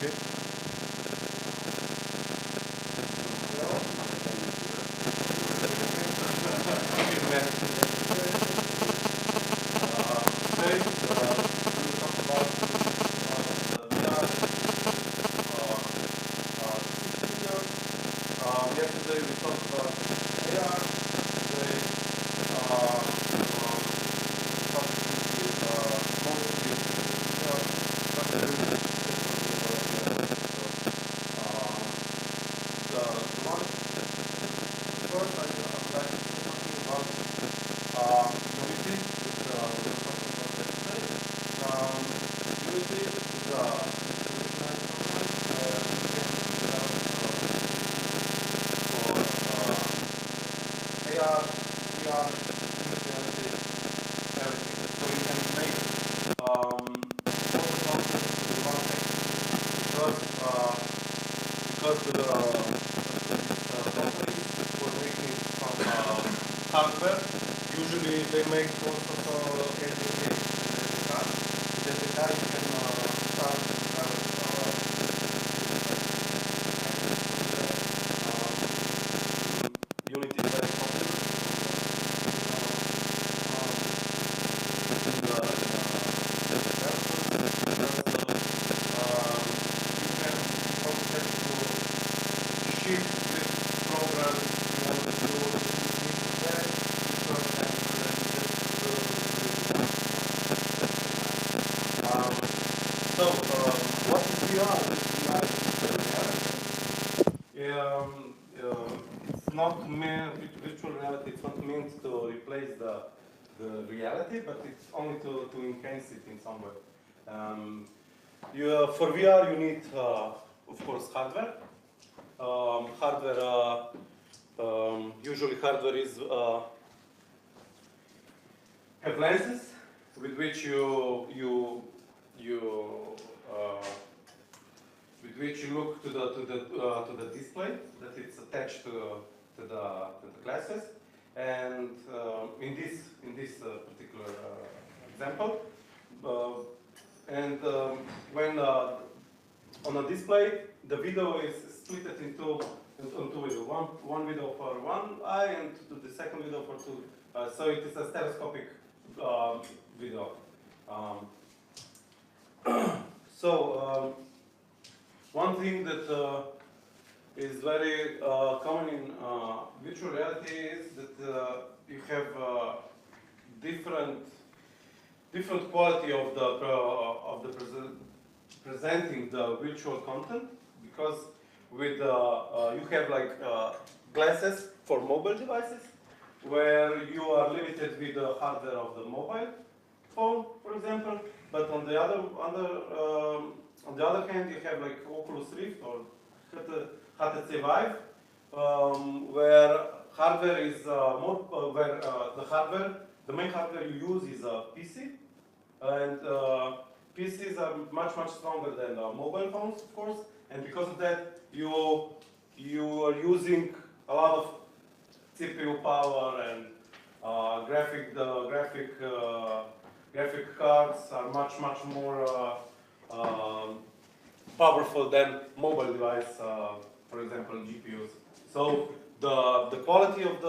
Okay. Yesterday we talked about AR. Today, AR, VR, reality, everything. So you can make all the content in one thing because the companies were making some hardware. Usually they make most of the SDK and SDK. With SDK you can start Unity is very popular. What is VR? VR it's not meant, virtual reality, it's not meant to replace the reality, but it's only to enhance it in some way. For VR, you need, of course, hardware. Usually hardware is have lenses with which you look to the display that it's attached to the glasses, and in this particular example, when on a display the video is split into two videos, one video for one eye and the second video for two. So it is a stereoscopic video. One thing that is very common in virtual reality is that you have different quality of the presenting the virtual content, because with you have like glasses for mobile devices, where you are limited with the hardware of the mobile phone, for example. But on the other hand, you have like Oculus Rift or HTC Vive, where hardware is the main hardware you use is a PC, and PCs are much stronger than mobile phones, of course, and because of that, you are using a lot of CPU power, and graphic cards are much more powerful than mobile device, for example, GPUs. So the quality of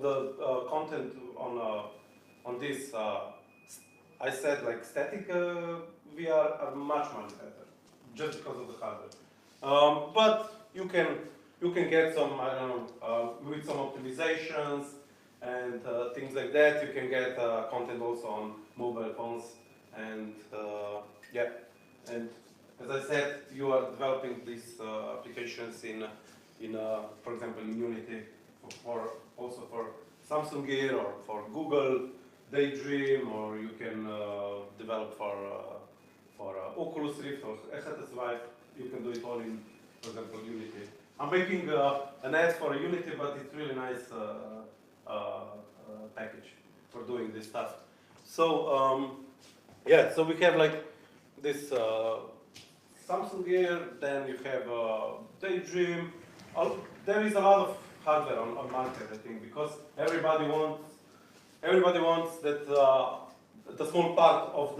the content on this, I said like static VR are much better, just because of the hardware. But you can get some, I don't know, with some optimizations and things like that, you can get content also on mobile phones, and yeah. And as I said, you are developing these applications in for example, in Unity, also for Samsung Gear or for Google Daydream, or you can develop for Oculus Rift or HTC Vive. You can do it all in, for example, Unity. I'm making an ad for Unity, but it's really nice package for doing this stuff. So yeah, so we have like this Samsung Gear, then you have Daydream. There is a lot of hardware on market, I think, because everybody wants that the small part of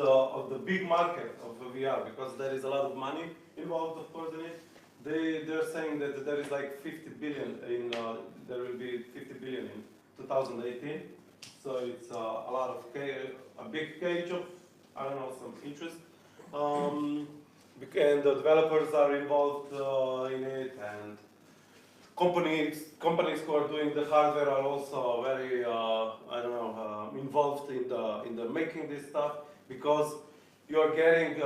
the big market of the VR, because there is a lot of money involved, of course, in it. They're saying that there is like 50 billion in there will be 50 billion in 2018. So it's a lot of a big cage of, I don't know, some interest. And the developers are involved in it, and companies who are doing the hardware are also very I don't know, involved in the making this stuff, because you are getting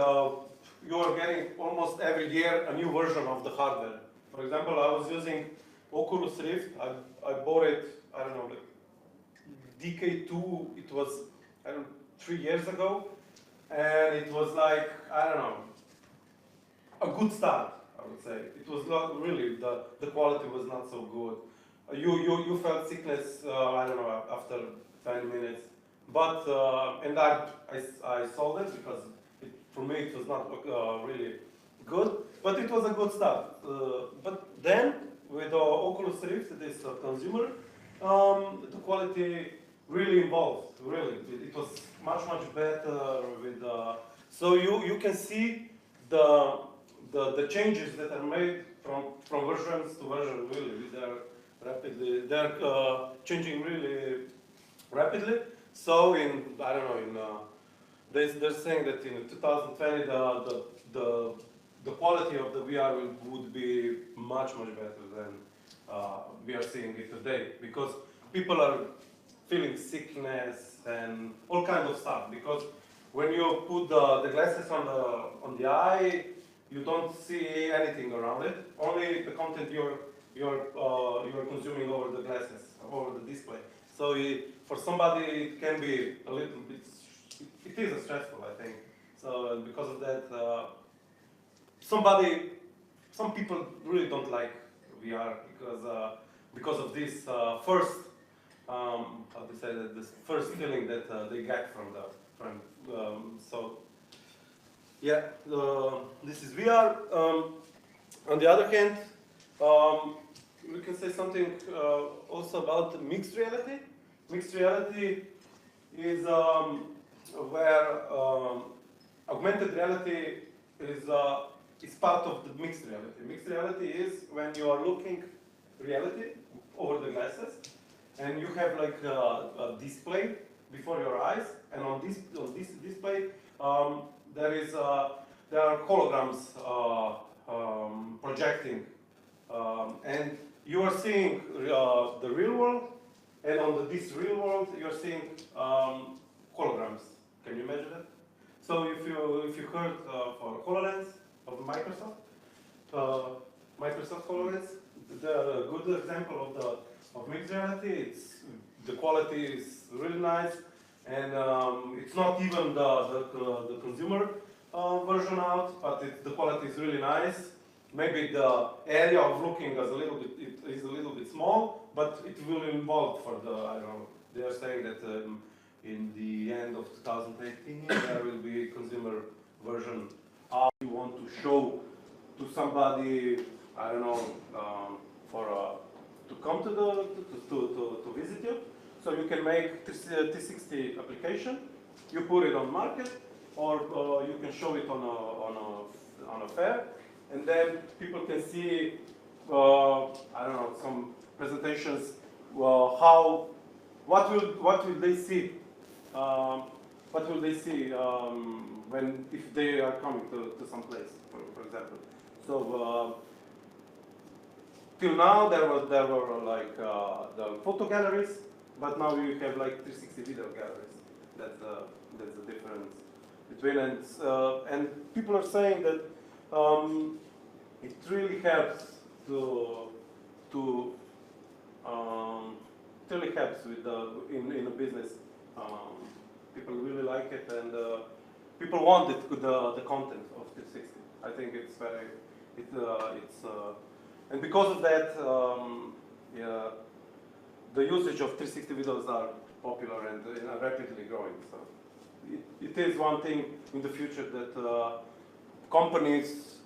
almost every year a new version of the hardware. For example, I was using Oculus Rift. I bought it, I don't know, like DK2. It was, I don't know, 3 years ago, and it was like, I don't know, a good start, I would say. It was not really, the quality was not so good. You felt sickness, I don't know, after 20 minutes. But, and I sold it because for me it was not really good, but it was a good start. But then, with the Oculus Rift, this consumer, the quality really evolved, really. It was much better with, so you can see the changes that are made from versions to version, really. They're changing really rapidly. So in, I don't know, they're saying that in 2020 the quality of the VR would be much better than we are seeing it today, because people are feeling sickness and all kinds of stuff. Because when you put the glasses on the eye, you don't see anything around it. Only the content you're consuming over the glasses, over the display. So for somebody it can be a little bit. It is stressful, I think. So because of that, some people really don't like VR because of this first, how to say that, this first feeling that they get from so yeah, this is VR. On the other hand, we can say something also about mixed reality. Mixed reality is where augmented reality is part of the mixed reality. Mixed reality is when you are looking reality over the glasses, and you have like a display before your eyes, and on this display there are holograms projecting, and you are seeing the real world, and on this real world you are seeing holograms. Can you imagine that? So if you heard for HoloLens of Microsoft, Microsoft HoloLens, the good example of mixed reality. The quality is really nice, and it's not even the consumer version out, but the quality is really nice. Maybe the area of looking is a little bit small, but it will involve for the, I don't know, they are saying that in the end of 2018 there will be consumer version. How you want to show to somebody, I don't know, to come to visit you. So you can make 360 application, you put it on market, or you can show it on a fair, and then people can see, I don't know, some presentations. What will they see? What will they see if they are coming to some place, for example? So till now there were like the photo galleries, but now you have like 360 video galleries. That's the difference between it. And people are saying that it really helps in a business. People really like it, and people want it with the content of 360. I think it's very, and because of that, yeah, the usage of 360 videos are popular and rapidly growing. So it is one thing in the future that companies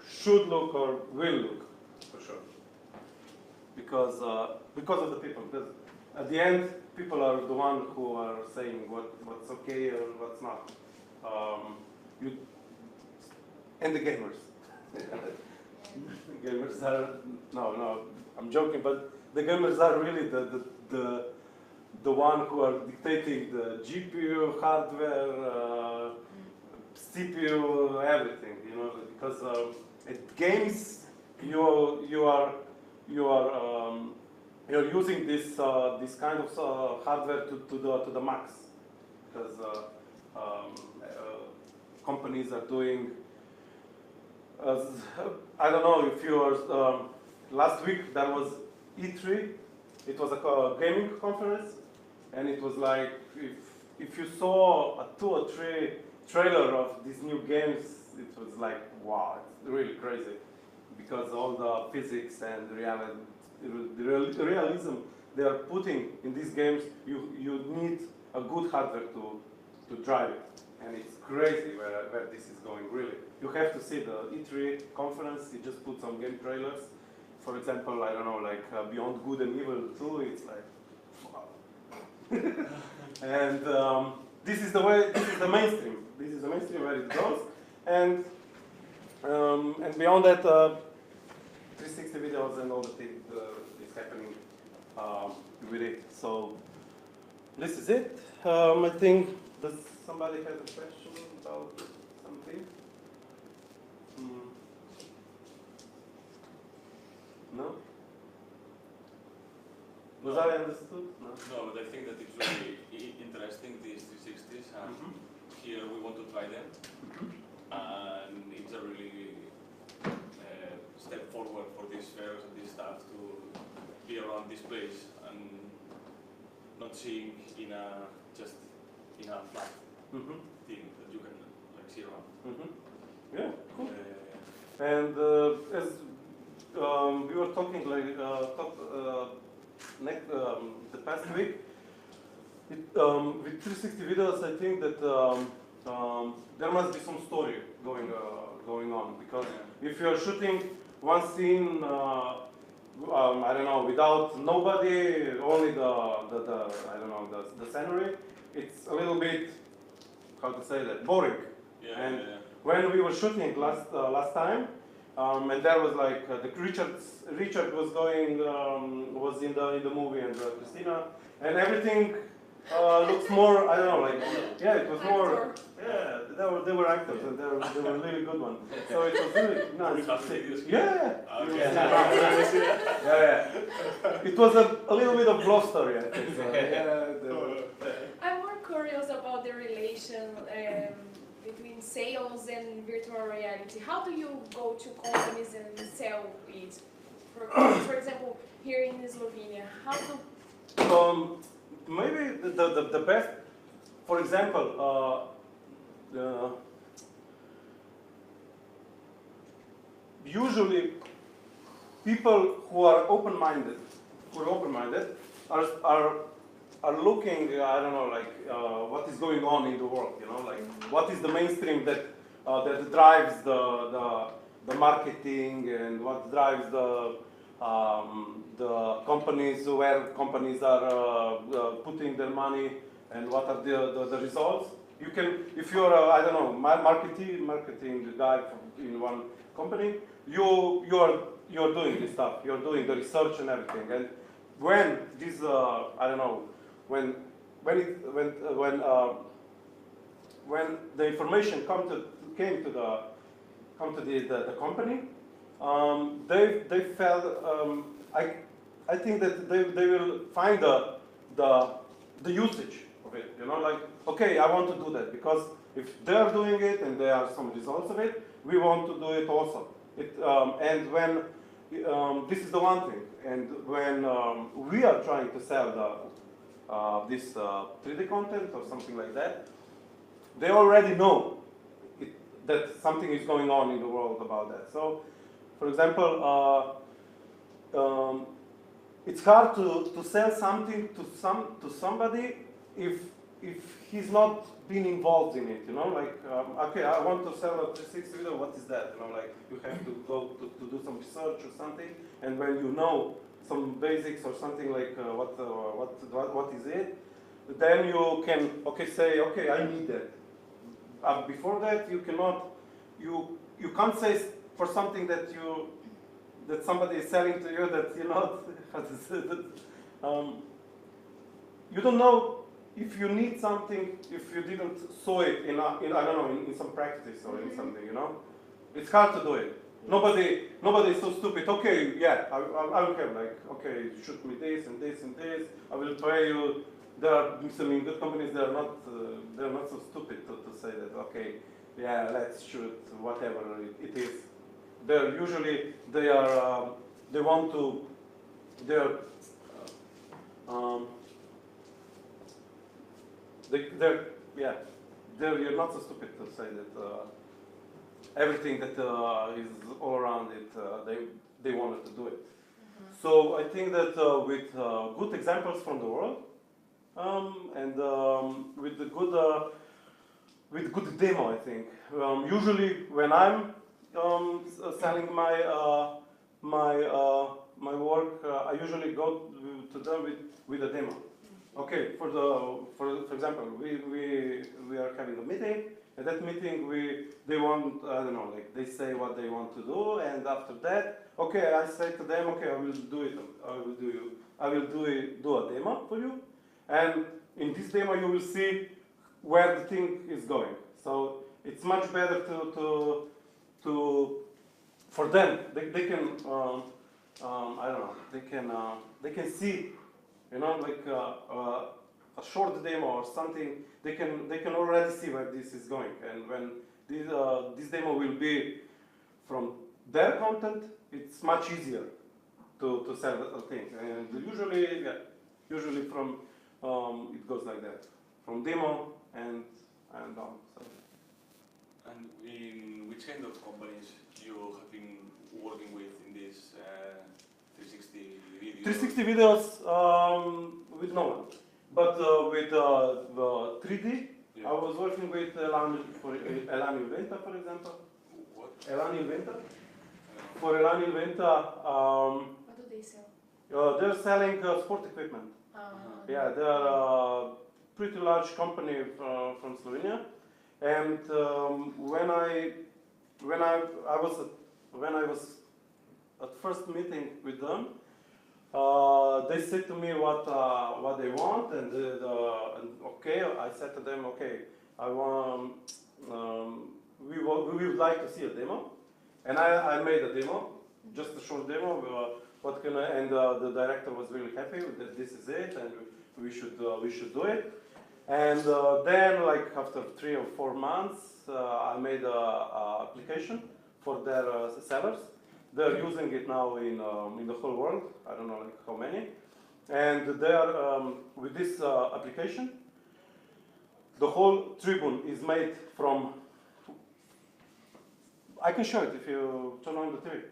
should look or will look, for sure, because of the people. Because at the end, people are the one who are saying what's okay or what's not. And the gamers. Gamers are, no, I'm joking, but the gamers are really the one who are dictating the GPU, hardware, CPU, everything, you know, because at games you're using this kind of hardware to the max, because companies are doing. I don't know if you were last week there was E3. It was a gaming conference, and it was like if you saw a 2 or 3 trailer of these new games, it was like wow, it's really crazy, because all the physics and the realism they are putting in these games, you need a good hardware to drive it, and it's crazy where this is going really. You have to see the E3 conference. He just put some game trailers. For example, I don't know, like Beyond Good and Evil 2. It's like, wow. And this is the way. This is the mainstream. This is the mainstream where it goes. And beyond that, 360 videos and all the things is happening with it. So this is it. I think does somebody have a question about something? No? Was I understood? No. No, but I think that it's really interesting, these 360s, and here we want to try them. And it's a really step forward for these fairs and this stuff to be around this place and not seeing just in a flat thing that you can like see around. Yeah, cool. And as we were talking like the past week, with 360 videos, I think that there must be some story going on, because if you're shooting one scene, I don't know, without nobody, only the I don't know the scenery, it's a little bit, how to say that, boring. And when we were shooting last time, and there was like Richard was going was in the movie, and Christina, and everything looks more, I don't know, like it was more, they were actors, and they were really good ones. So it was really nice. It was a little bit of love story, I think. So, I'm more curious about the relation between sales and virtual reality. How do you go to companies and sell it? For example, here in Slovenia, how do... Maybe the best, for example, usually people who are open-minded, are looking, I don't know, like what is going on in the world, you know, like what is the mainstream that drives the marketing, and what drives the companies, where companies are putting their money, and what are the results. You can, if you're I don't know, marketing guy in one company, you're doing this stuff. You're doing the research and everything. And when this I don't know, when the information came to the company, they felt I think that they will find the usage of it. You know, like, okay, I want to do that, because if they are doing it and there are some results of it, we want to do it also. And when this is the one thing, and when we are trying to sell this 3D content or something like that, they already know that something is going on in the world about that. So, for example, it's hard to sell something to somebody if he's not been involved in it. You know, like okay, I want to sell a 360 video. What is that? You know, like you have to go to do some research or something, and when you know some basics or something like what is it. Then you can say I need that. Before that you cannot, you can't say for something that somebody is selling to you that you know how to say that. You don't know if you need something if you didn't saw it in I don't know in some practice or in something, you know. It's hard to do it. Nobody is so stupid. Okay, yeah, I will have like okay, shoot me this and this and this. I will pay you. There are some good companies. They're not so stupid to say that. Okay, yeah, let's shoot whatever it is. They're usually they want to they're you're not so stupid to say that everything that is all around it they wanted to do it. So I think that with good examples from the world and with the good demo, I think usually when I'm selling my work, I usually go to them with a demo. Okay, for example, we are having a meeting. At that meeting, they want, I don't know, like they say what they want to do, and after that, okay, I say to them, okay, I will do it. I will do a demo for you, and in this demo you will see where the thing is going. So it's much better for them. They can I don't know. They can see, you know, like a short demo or something. They can already see where this is going, and when this demo will be from their content, it's much easier to sell a thing. And usually from it goes like that, from demo and on. So. And in which kind of companies you have been working with in this 360 videos? 360 videos with no one, but with 3D, yeah. I was working with Elan Inventa, for example. What? Elan Inventa. For Elan Inventa, what do they sell? they're selling sport equipment. Yeah, they are a pretty large company from Slovenia. And when I was at first meeting with them, they said to me what they want, and okay, I said to them, okay, I want we would like to see a demo, and I made a demo, just a short demo. And the director was really happy that this is it, and we should do it. And then, like after 3 or 4 months, I made a application for their sellers. They're using it now in the whole world. I don't know like how many. And they are with this application. The whole tribune is made from. I can show it if you turn on the TV.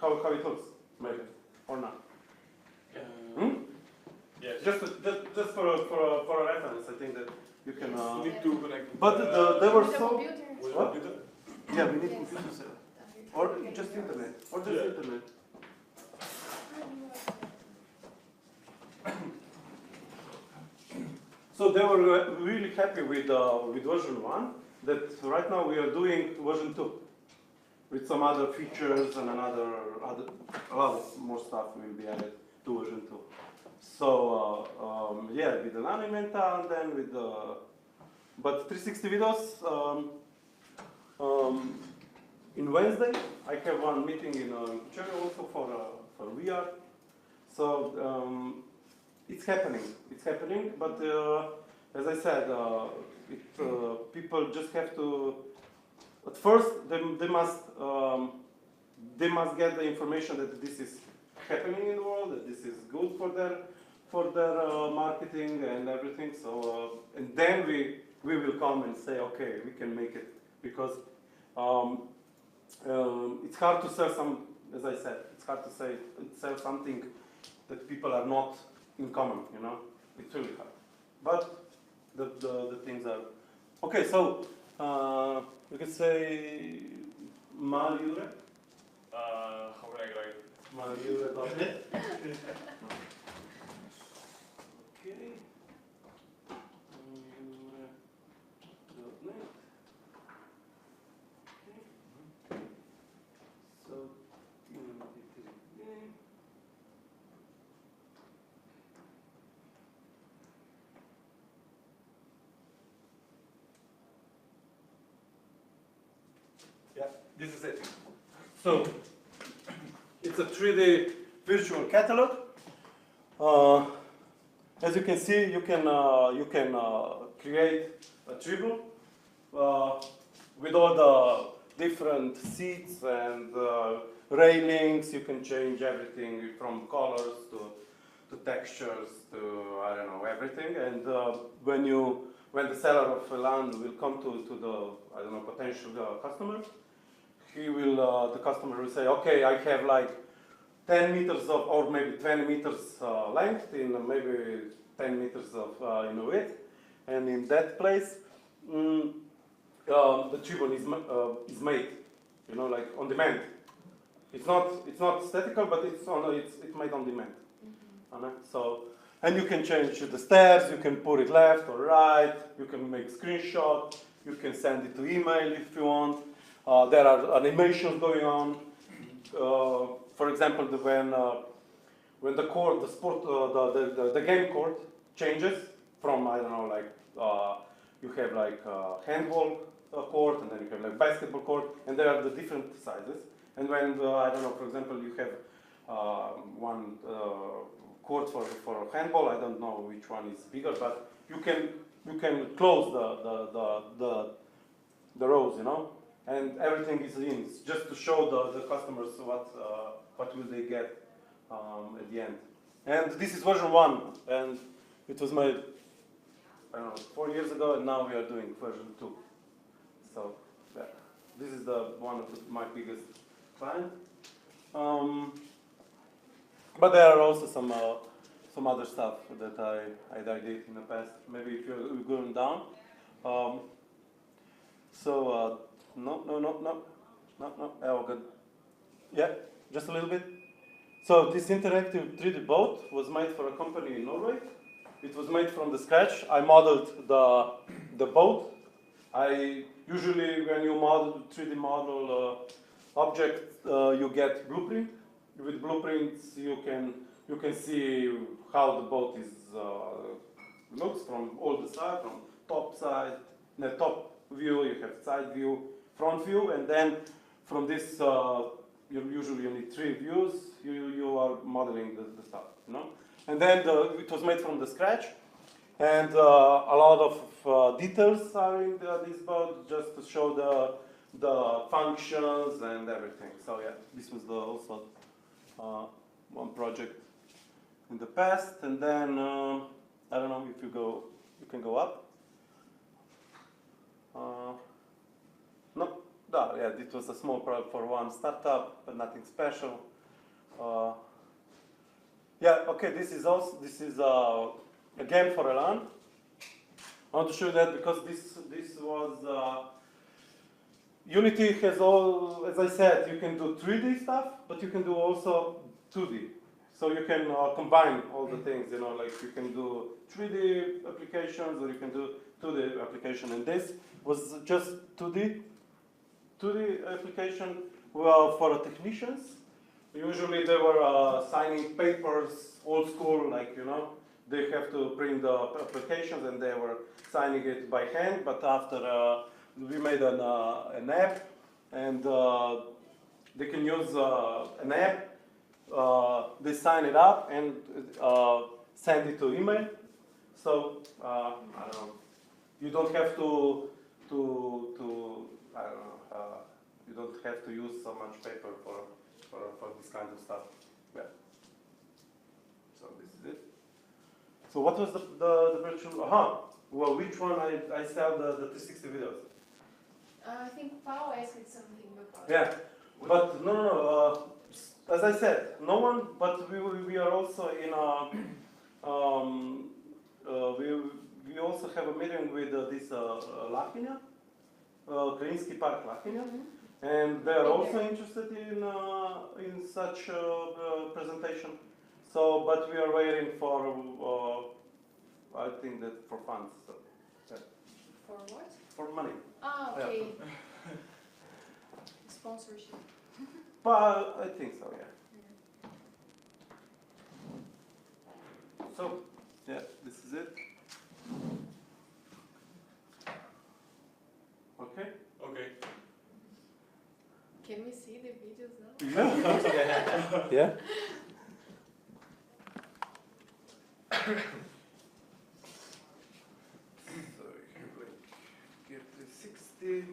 How it looks, maybe or not. Yes. Just for a reference, I think that you can. You need to connect. But they were With a so. computer? What? Yeah, we need Yes. computers. Or just internet. Or just internet. So they were really happy with version 1. That right now we are doing version 2 with some other features and a lot of more stuff will be added to version 2. So yeah, with the Inventa and then with the but 360 videos. In Wednesday, I have one meeting in Jure also for VR. So it's happening. But as I said, people just have to. At first, they must get the information that this is happening in the world, that this is good for their marketing and everything. So and then we will come and say, okay, we can make it, because it's hard to sell some. As I said, it's hard to sell something that people are not in common. You know, it's really hard. But the things are okay. So you could say Mali. How can I write? my Jure.net. Okay. Jure.net. So, yeah, this is it. So, it's a 3D virtual catalog. As you can see, you can create a tribune with all the different seats and railings. You can change everything from colors to textures to I don't know everything. And when the seller of land will come to the I don't know potential customer, the customer will say, okay, I have like 10 meters of, or maybe 20 meters length in maybe 10 meters of width, and in that place, the tribune is made, like on demand. It's not statical, but it's made on demand. So, and you can change the stairs. You can put it left or right. You can make screenshot. You can send it to email if you want. There are animations going on. For example, when the court, the sport, the game court changes from I don't know like you have like handball court and then you have like basketball court, and there are the different sizes. And when I don't know, for example, you have one court for handball, I don't know which one is bigger, but you can close the rows, and everything is in. It's just to show the customers what will they get at the end. And this is version 1, and it was made, I don't know, 4 years ago, and now we are doing version 2. So yeah, this is one of my biggest clients. But there are also some other stuff that I did in the past. Maybe if you're going down. No. Oh, good. Yeah, just a little bit. So this interactive 3D boat was made for a company in Norway. It was made from the scratch. I modeled the boat. Usually when you model 3D model object, you get blueprint. With blueprints, you can see how the boat looks from all the sides, from top side, the top view, you have side view, front view, and then from this, you usually need 3 views. You are modeling the stuff, And then it was made from the scratch, and a lot of details are in this boat just to show the functions and everything. So yeah, this was also one project in the past, and then I don't know if you can go up. Yeah, it was a small product for one startup, but nothing special. Yeah, okay, this is again for Elan. I want to show you that because this was Unity has all, as I said, you can do 3D stuff, but you can do also 2D. So you can combine all the things, like you can do 3D applications or you can do 2D application. And this was just 2D application for technicians. Usually they were signing papers, old school, like, they have to print the applications and they were signing it by hand, but after we made an app, and they can use an app, they sign it up and send it to email. So, I don't know, you don't have to I don't know, you don't have to use so much paper for this kind of stuff. Yeah. So this is it. So what was the virtual? Well, which one I sell the 360 videos? I think Paul asked something about. Yeah, but no. As I said, no one. But we are also in a. We also have a meeting with this Lahinia, Krajinski Park Lahinia, and they are also interested in such presentation. So, but we are waiting for I think that for funds, so, For what? for money. Ah, okay. Sponsorship. But I think so, yeah. So, yeah, this is it. Okay. Okay. Can we see the videos now? Yeah. So you like get the 60.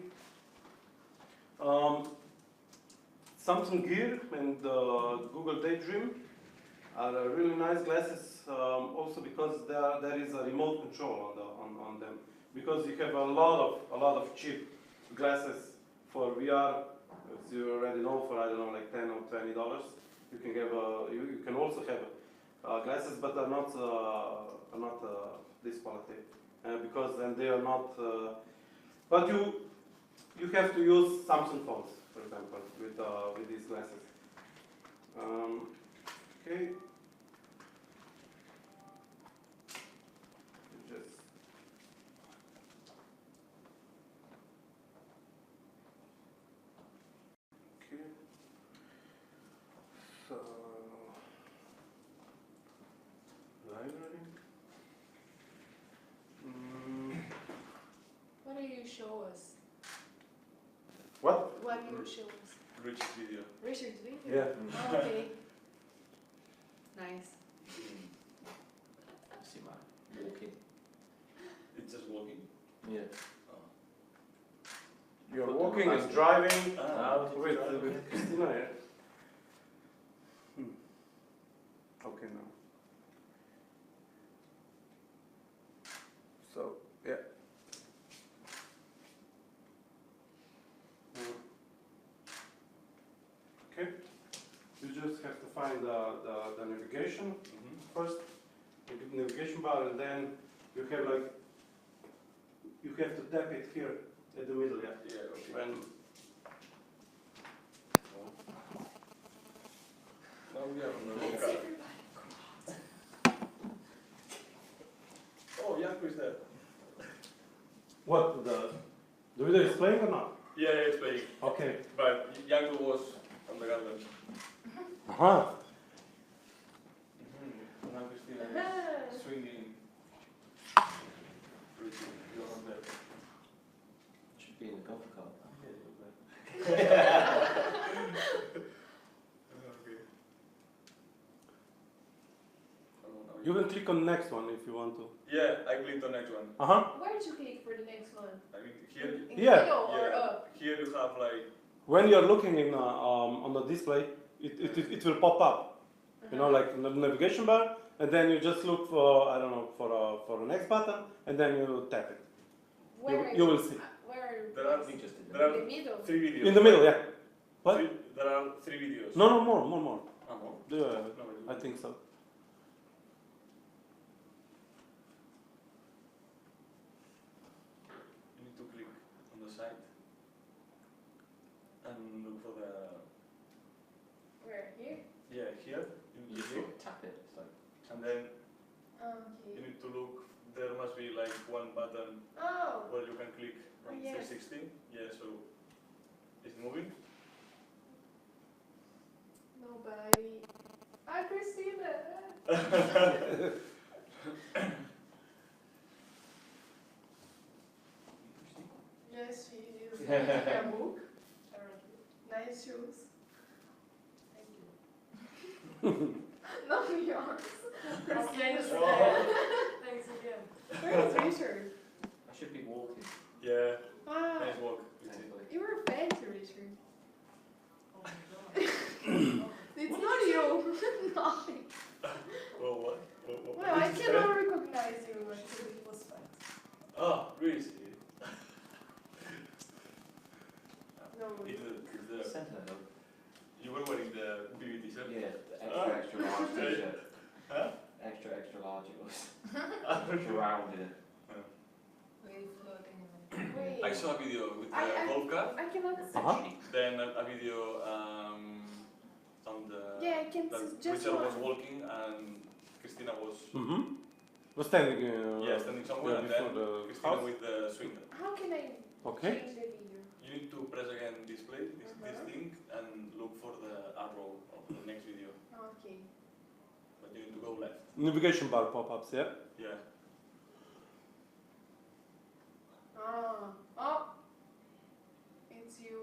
Samsung Gear and Google Daydream are really nice glasses. Also because there is a remote control on them. Because you have a lot of cheap glasses for VR. As you already know, for I don't know, like $10 or $20, you can have you can also have glasses, but are not this quality because then they are not. But you have to use Samsung phones, for example, with these glasses. Okay. Just. Okay. So. Library. What do you show us? What? What do you show us? Rich video. Richard's video? Yeah. Oh, okay. Nice. See my walking. It's just walking. Yeah. You're walking and driving Ah, with Christina, yeah? Okay, now. So, yeah. Okay. You just have to find the navigation first, the navigation bar, and then you have like, you have to tap it here at the middle, yeah. Yeah, okay. When Now we are on the Let's car. everybody. Oh, Janko is there. what the video is playing or not? Yeah, it's playing. Okay. But Janko was on the garden. Uh-huh. Now Christina is swinging. You're on there. Should be in the golf cart. Okay. You can click on next one if you want to. Yeah, I clicked on next one. Uh-huh. Where did you click for the next one? I mean, here, In Yeah. the middle or Yeah. up? here you have like, When you're looking in on the display, it will pop up. You know, like navigation bar, and then you just look for, I don't know, for the next button, and then you tap it. Where You will is- see. Where? there are, Be just in the there In are the middle. 3 videos. In the middle, yeah. What? There are 3 videos. No, more. More? Yeah, No, I think so. You need to click on the side and look for the, Where? Here? yeah, here. You You need to just click, sort of tap it. It's like, and then you Okay. need to look, there must be like one button Oh. where you can click on Oh, yes. 360. Yeah, so it's moving. Nobody. Hi, Christina. Yes, she is reading a book. Nice shoes. Thank you. Not yours. Oh. Thanks again. Where is Richard? I should be walking. Yeah, Ah, nice walk. It's it. Thankfully. you were fancy, Richard. Oh my god. It's not you. Nothing. Well, what? Well, I cannot recognize you. Actually, it was fun. Ah, really? No. It's the, Send her though. you were wearing the BB t-shirt? Yeah, the extra large t-shirt. Huh? Extra large it was. Drowned in it. Wave floating in the Wait, Wait. I saw a video with the I- golf cart, I cannot see. then a video on the Yeah, I can that see just Richard was one. walking and Christina was Was standing. standing somewhere, and before then the Christina house. with the swinger. How can I Okay. change the video? You need to press again display this thing and look for the arrow of the next video, Okay. but you need to go left. Navigation bar pop-ups. Yeah. Yeah. Oh. It's you.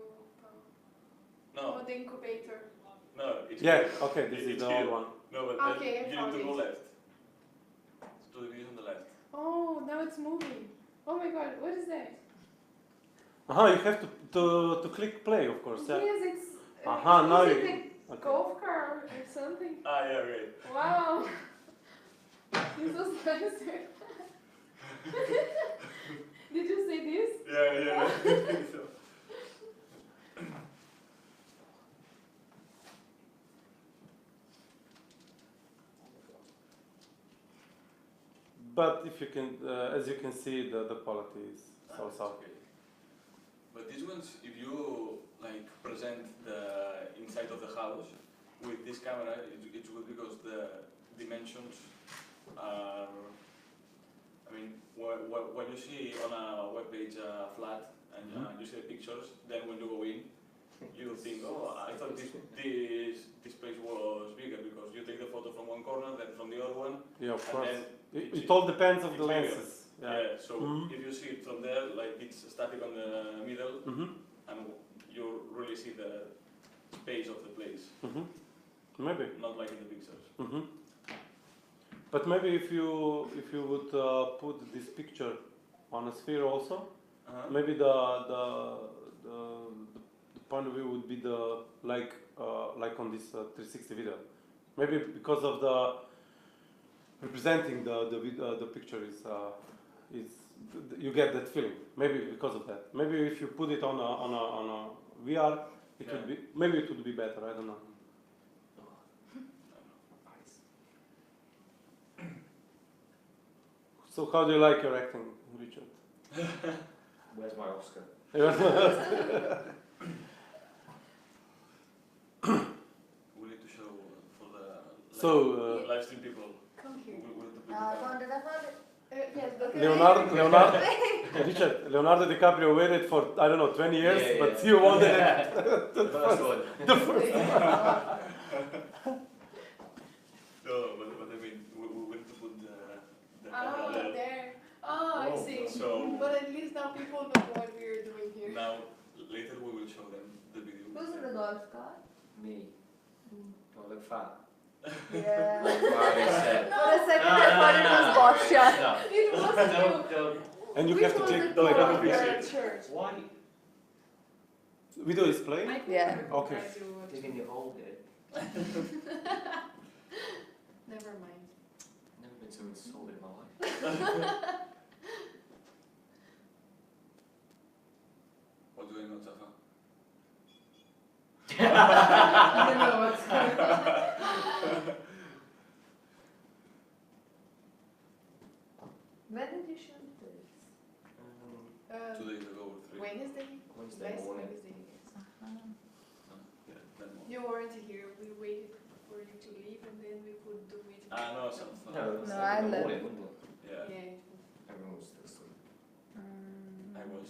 No, Oh, the incubator. no, it's Yeah. here. Okay. This is It's the here. old one. No, but Okay, I then you found need to go it. left. To the video on the left. Oh, now it's moving. Oh my god, what is that? You have to click play, of course. Yeah. Yes, it's. Now is you. it a Okay. golf car or something? Ah, yeah, right. Wow. This was nicer. Did you say this? Yeah. So, But if you can, as you can see, the quality is so. okay. But these ones, if you like present the inside of the house with this camera, it's good because the dimensions are. I mean, when you see on a web page flat and you see the pictures, then when you go in, you think, oh, I thought this place was bigger because you take the photo from one corner, then from the other one, Yeah, of and course. then It all depends on it's the bigger. lenses. yeah. So Mhm. if you see it from there, like it's static on the middle, and you really see the space of the place, Maybe. not like in the pictures. But maybe if you would put this picture on a sphere also, maybe the point of view would be like on this 360 video. Maybe because of the representing the picture is you get that feeling. Maybe because of that. Maybe if you put it on a VR, it would be it would be better. I don't know. So how do you like your acting, Richard? Where's my Oscar? We need to show for the So live stream people. Come here. We need to put I the found it, I found it. Yes, but Richard, Leonardo DiCaprio waited for I don't know 20 years, Yeah, but yeah. you wanted it. The first one. The first. No, but I mean, we need to put the camera Oh, there. there. Oh, I Oh, see. so- But at least now people know what we're doing here. Now, later we will show them the video. Who's in the golf cart? Me. Do I look fat? Yeah. Like Mali said. For a second I thought it was boss shot. No. It was you. Don't. And you Which have to was click the play. color of Like your that. church? Why? Video is playing. I Yeah. Okay. Digging your hole here. Never mind. Never been so insulted in my life. What do I know, Safa? You know what? When did you shoot this? 2 days ago or 3. Wednesday? Wednesday Last morning. Wednesday, yes. Yeah, that one. You weren't here. We waited for you to leave and then we could do it. Ah, no, Safa. No, it was No, like I in the left. morning, wasn't it? Yeah, Yeah. Everyone was still asleep. I was